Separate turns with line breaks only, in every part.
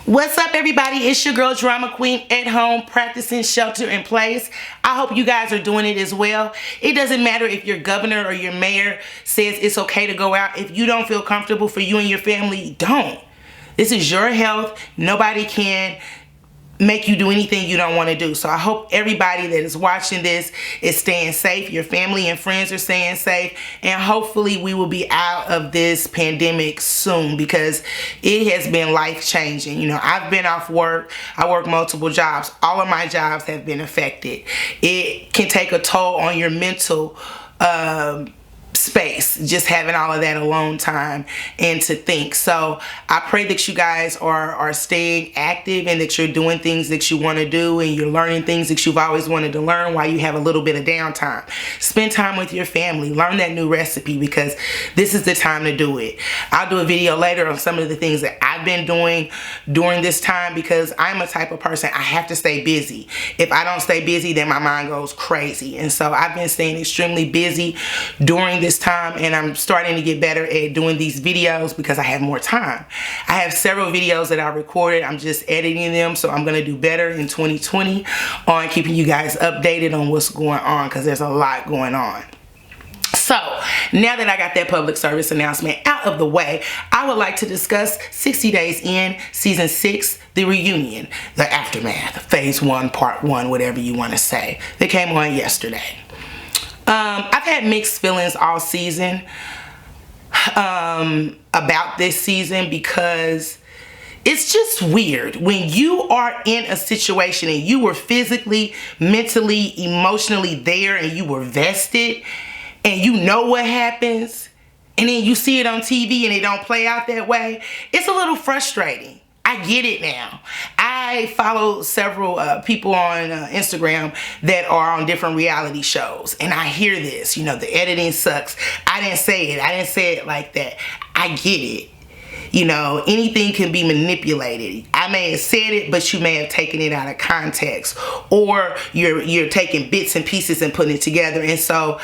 What's up, everybody? It's your girl Drama Queen at home practicing shelter in place. I hope you guys are doing it as well. It doesn't matter if your governor or your mayor says it's okay to go out. If you don't feel comfortable for you and your family, don't. This is your health. Nobody can make you do anything you don't want to do. So I hope everybody that is watching this is staying safe. Your family and friends are staying safe. And hopefully we will be out of this pandemic soon, because it has been life-changing. You know, I've been off work. I work multiple jobs. All of my jobs have been affected. It can take a toll on your mental space, just having all of that alone time and to think. So I pray that you guys are staying active and that you're doing things that you want to do and you're learning things that you've always wanted to learn while you have a little bit of downtime. Spend time with your family. Learn that new recipe, because this is the time to do it. I'll do a video later on some of the things that I've been doing during this time, because I'm a type of person, I have to stay busy. If I don't stay busy, then my mind goes crazy. And so I've been staying extremely busy during this time, and I'm starting to get better at doing these videos because I have more time. I have several videos that I recorded. I'm just editing them, so I'm going to do better in 2020 on keeping you guys updated on what's going on, because there's a lot going on. So now that I got that public service announcement out of the way, I would like to discuss 60 Days In, Season 6, the reunion, the aftermath, Phase 1, Part 1, whatever you want to say. They came on yesterday. I've had mixed feelings all season about this season, because it's just weird when you are in a situation and you were physically, mentally, emotionally there, and you were vested, and you know what happens, and then you see it on TV and it don't play out that way. It's a little frustrating. I get it now. I follow several people on Instagram that are on different reality shows, and I hear this, you know, the editing sucks. I didn't say it. I didn't say it like that. I get it. You know, anything can be manipulated. I may have said it, but you may have taken it out of context, or you're taking bits and pieces and putting it together. And so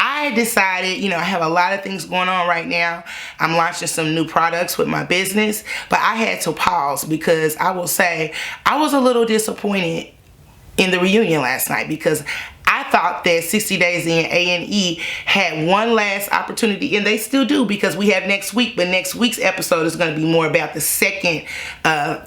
I decided, you know, I have a lot of things going on right now. I'm launching some new products with my business, but I had to pause, because I will say I was a little disappointed in the reunion last night, because I thought that 60 Days In A&E had one last opportunity, and they still do, because we have next week, but next week's episode is going to be more about the second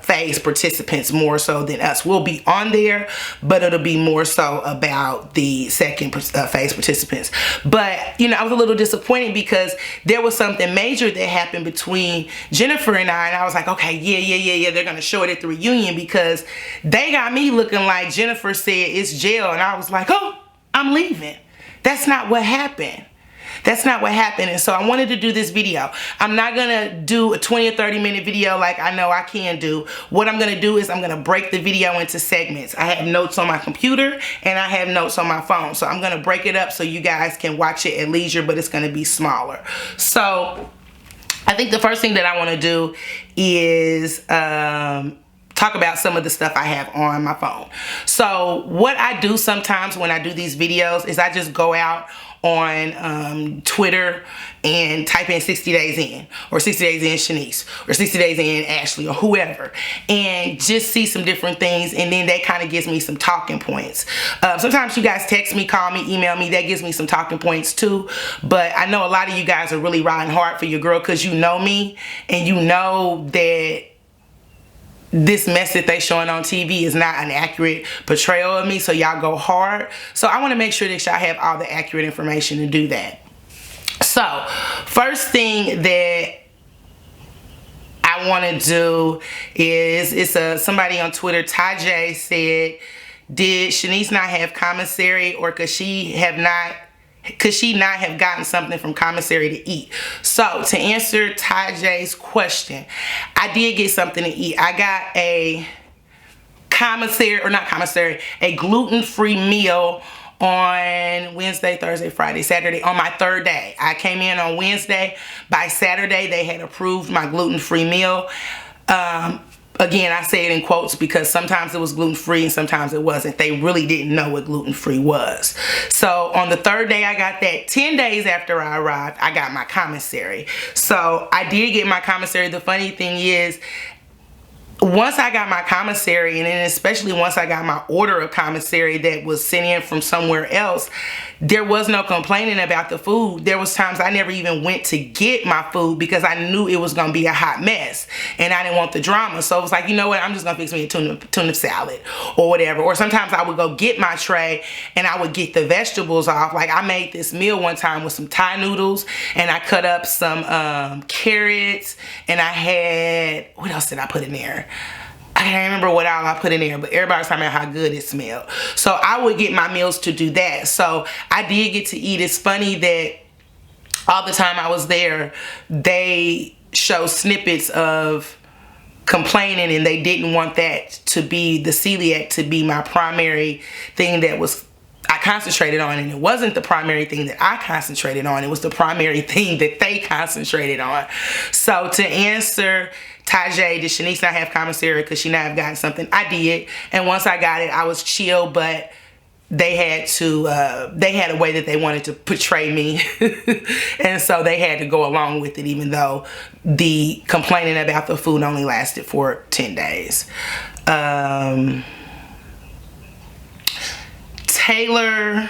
phase participants, more so than us. We'll be on there, but it'll be more so about the second phase participants. But, you know, I was a little disappointed because there was something major that happened between Jennifer and I was like, okay, yeah, they're going to show it at the reunion, because they got me looking like Jennifer said it's jail, and I was like, oh, I'm leaving. That's not what happened. That's not what happened. And so I wanted to do this video. I'm not going to do a 20 or 30 minute video like I know I can do. What I'm going to do is I'm going to break the video into segments. I have notes on my computer and I have notes on my phone. So I'm going to break it up so you guys can watch it at leisure, but it's going to be smaller. So I think the first thing that I want to do is talk about some of the stuff I have on my phone. So what I do sometimes when I do these videos is I just go out on Twitter and type in 60 Days In, or 60 Days In Shanese, or 60 Days In Ashley, or whoever, and just see some different things, and then that kind of gives me some talking points. Sometimes you guys text me, call me, email me. That gives me some talking points too. But I know a lot of you guys are really riding hard for your girl, because you know me, and you know that this mess that they showing on TV is not an accurate portrayal of me, so y'all go hard. So I want to make sure that y'all have all the accurate information to do that. So first thing that I want to do is, it's somebody on Twitter, Ty J, said, did Shanese not have commissary, or could she not have gotten something from commissary to eat? So to answer Ty J's question, I did get something to eat. I got a a gluten-free meal on Wednesday, Thursday, Friday, Saturday, on my third day. I came in on Wednesday. By Saturday, they had approved my gluten-free meal. Again, I say it in quotes because sometimes it was gluten-free and sometimes it wasn't. They really didn't know what gluten-free was. So on the third day I got that. 10 days after I arrived, I got my commissary. So I did get my commissary. The funny thing is, once I got my commissary, and then especially once I got my order of commissary that was sent in from somewhere else, there was no complaining about the food. There was times I never even went to get my food because I knew it was going to be a hot mess and I didn't want the drama. So it was like, you know what, I'm just going to fix me a tuna salad or whatever. Or sometimes I would go get my tray and I would get the vegetables off. Like I made this meal one time with some Thai noodles and I cut up some carrots, and I had, what else did I put in there? I can't remember what all I put in there, but everybody's talking about how good it smelled. So I would get my meals to do that. So I did get to eat. It's funny that all the time I was there, they show snippets of complaining, and they didn't want that to be, the celiac to be my primary thing that was I concentrated on, and it wasn't the primary thing that I concentrated on. It was the primary thing that they concentrated on. So to answer Tajay, did Shanese not have commissary because she not have gotten something? I did, and once I got it, I was chill, but they had a way that they wanted to portray me and so they had to go along with it, even though the complaining about the food only lasted for 10 days. Taylor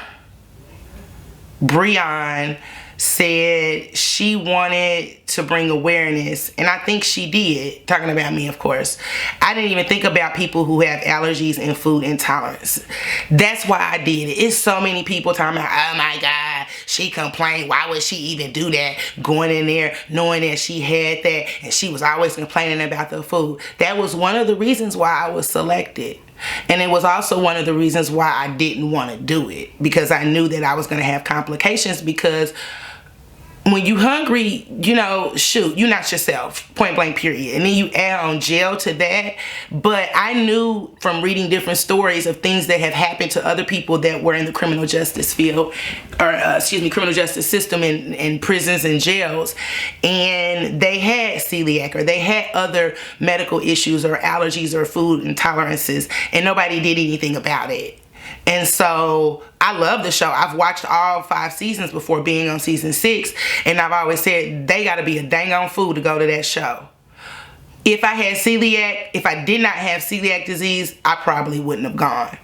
Breon said she wanted to bring awareness, and I think she did, talking about me, of course. I didn't even think about people who have allergies and food intolerance. That's why I did it. It's so many people talking about, oh my God, she complained. Why would she even do that? Going in there knowing that she had that, and she was always complaining about the food. That was one of the reasons why I was selected. And it was also one of the reasons why I didn't want to do it, because I knew that I was going to have complications, because when you hungry, you know, shoot, you're not yourself, point blank period. And then you add on jail to that. But I knew from reading different stories of things that have happened to other people that were in the criminal justice field, or criminal justice system in prisons and jails, and they had celiac or they had other medical issues or allergies or food intolerances, and nobody did anything about it. And so I love the show. I've watched all 5 seasons before being on season 6, and I've always said they got to be a dang on fool to go to that show. If I had celiac, if I did not have celiac disease, I probably wouldn't have gone.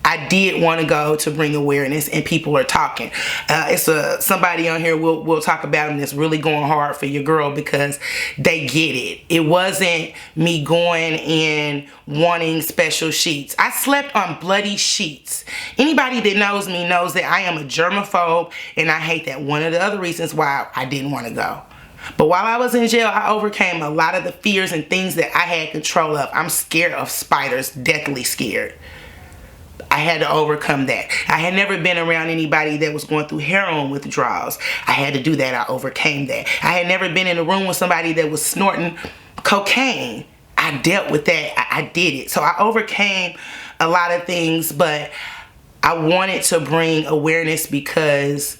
I did want to go to bring awareness, and people are talking. It's somebody on here, we'll talk about them, that's really going hard for your girl because they get it. It wasn't me going and wanting special sheets. I slept on bloody sheets. Anybody that knows me knows that I am a germaphobe, and I hate that. One of the other reasons why I didn't want to go. But while I was in jail, I overcame a lot of the fears and things that I had control of. I'm scared of spiders, deathly scared. I had to overcome that. I had never been around anybody that was going through heroin withdrawals. I had to do that. I overcame that. I had never been in a room with somebody that was snorting cocaine. I dealt with that. I did it. So I overcame a lot of things, but I wanted to bring awareness because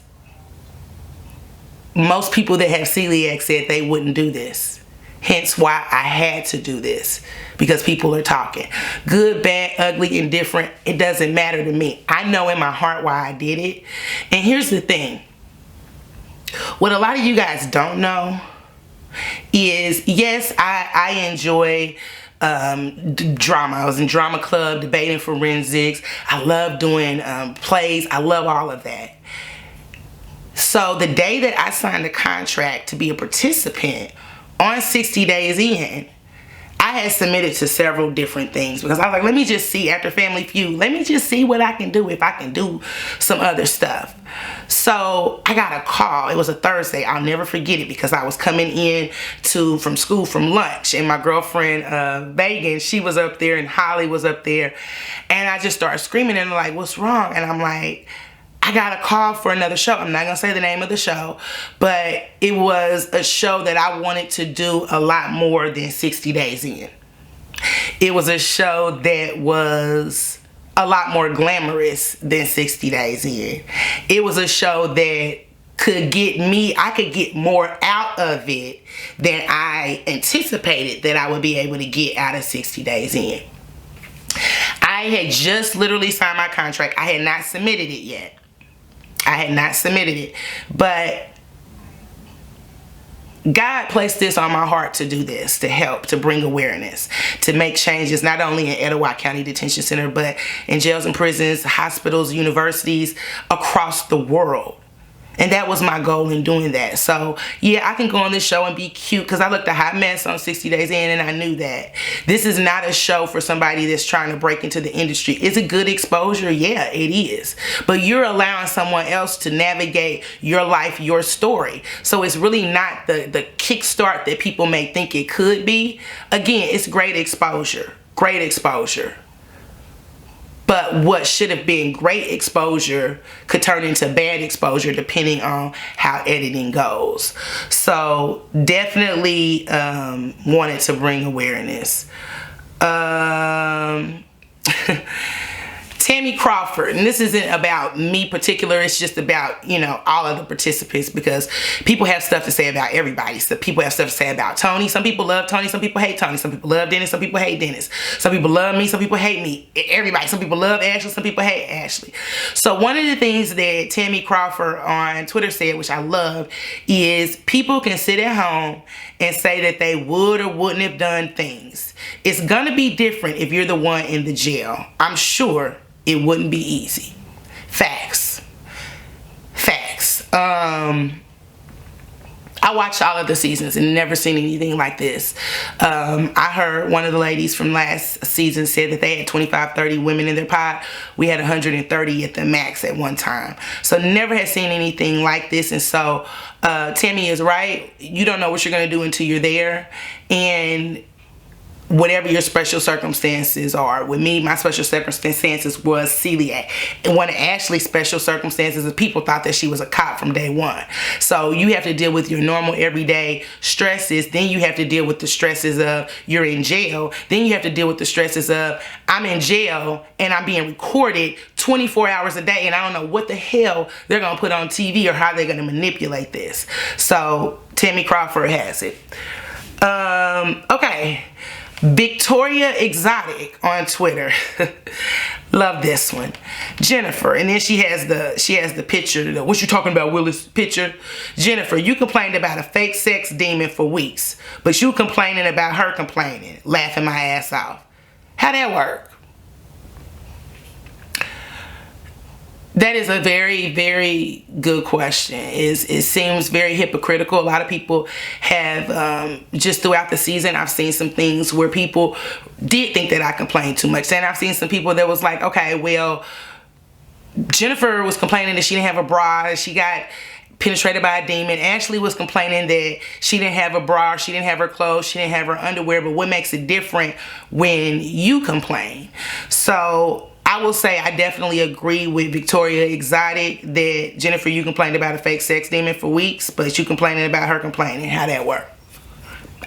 most people that have celiac said they wouldn't do this. Hence why I had to do this, because people are talking. Good, bad, ugly, indifferent, it doesn't matter to me. I know in my heart why I did it. And here's the thing. What a lot of you guys don't know is, yes, I enjoy drama. I was in drama club, debating forensics. I love doing plays. I love all of that. So the day that I signed a contract to be a participant on 60 Days In, I had submitted to several different things because I was like, let me just see, after Family Feud, let me just see what I can do, if I can do some other stuff. So I got a call. It was a Thursday. I'll never forget it, because I was coming in from school from lunch, and my girlfriend Megan, she was up there, and Holly was up there, and I just started screaming, and they're like, what's wrong? And I'm like, I got a call for another show. I'm not going to say the name of the show, but it was a show that I wanted to do a lot more than 60 Days In. It was a show that was a lot more glamorous than 60 Days In. It was a show that could get me, I could get more out of it than I anticipated that I would be able to get out of 60 Days In. I had just literally signed my contract. I had not submitted it yet. I had not submitted it, but God placed this on my heart to do this, to help, to bring awareness, to make changes, not only in Etowah County Detention Center, but in jails and prisons, hospitals, universities, across the world. And that was my goal in doing that. So, yeah, I can go on this show and be cute because I looked a hot mess on 60 Days In, and I knew that. This is not a show for somebody that's trying to break into the industry. Is it good exposure? Yeah, it is. But you're allowing someone else to navigate your life, your story. So it's really not the kickstart that people may think it could be. Again, it's great exposure. Great exposure. But what should have been great exposure could turn into bad exposure depending on how editing goes. So definitely wanted to bring awareness. Tammi Crawford, and this isn't about me particular, it's just about, you know, all of the participants, because people have stuff to say about everybody. So people have stuff to say about Tony. Some people love Tony, some people hate Tony. Some people love Dennis, some people hate Dennis. Some people love me, some people hate me. Everybody. Some people love Ashley, some people hate Ashley. So one of the things that Tammi Crawford on Twitter said, which I love, is people can sit at home and say that they would or wouldn't have done things. It's gonna be different if you're the one in the jail. I'm sure it wouldn't be easy. Facts. Facts. I watched all of the seasons and never seen anything like this. I heard one of the ladies from last season said that they had 25, 30 women in their pod. We had 130 at the max at one time. So never had seen anything like this. And so Tammi is right. You don't know what you're going to do until you're there. And whatever your special circumstances are. With me, my special circumstances was celiac. And one of Ashley's special circumstances is people thought that she was a cop from day one. So you have to deal with your normal everyday stresses. Then you have to deal with the stresses of you're in jail. Then you have to deal with the stresses of I'm in jail and I'm being recorded 24 hours a day and I don't know what the hell they're going to put on TV or how they're going to manipulate this. So Tammi Crawford has it. Okay. Victoria Exotic on Twitter. Love this one. Jennifer, and then she has the picture. What you talking about, Willis? Picture. Jennifer, you complained about a fake sex demon for weeks, but you complaining about her complaining, laughing my ass off. How that work? That is a very, very good question. It seems very hypocritical. A lot of people have, just throughout the season, I've seen some things where people did think that I complained too much. And I've seen some people that was like, okay, well, Jennifer was complaining that she didn't have a bra, she got penetrated by a demon. Ashley was complaining that she didn't have a bra, she didn't have her clothes, she didn't have her underwear. But what makes it different when you complain? So I will say I definitely agree with Victoria Exotic that Jennifer, you complained about a fake sex demon for weeks, but you complaining about her complaining. How that work?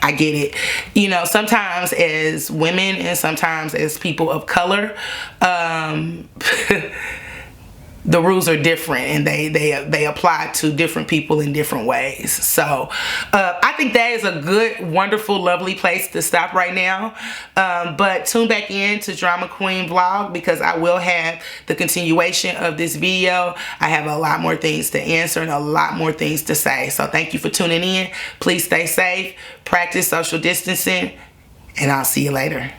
I get it. You know, sometimes as women and sometimes as people of color, the rules are different and they apply to different people in different ways. So I think that is a good, wonderful, lovely place to stop right now. But tune back in to Drama Queen Vlog because I will have the continuation of this video. I have a lot more things to answer and a lot more things to say. So thank you for tuning in. Please stay safe, practice social distancing, and I'll see you later.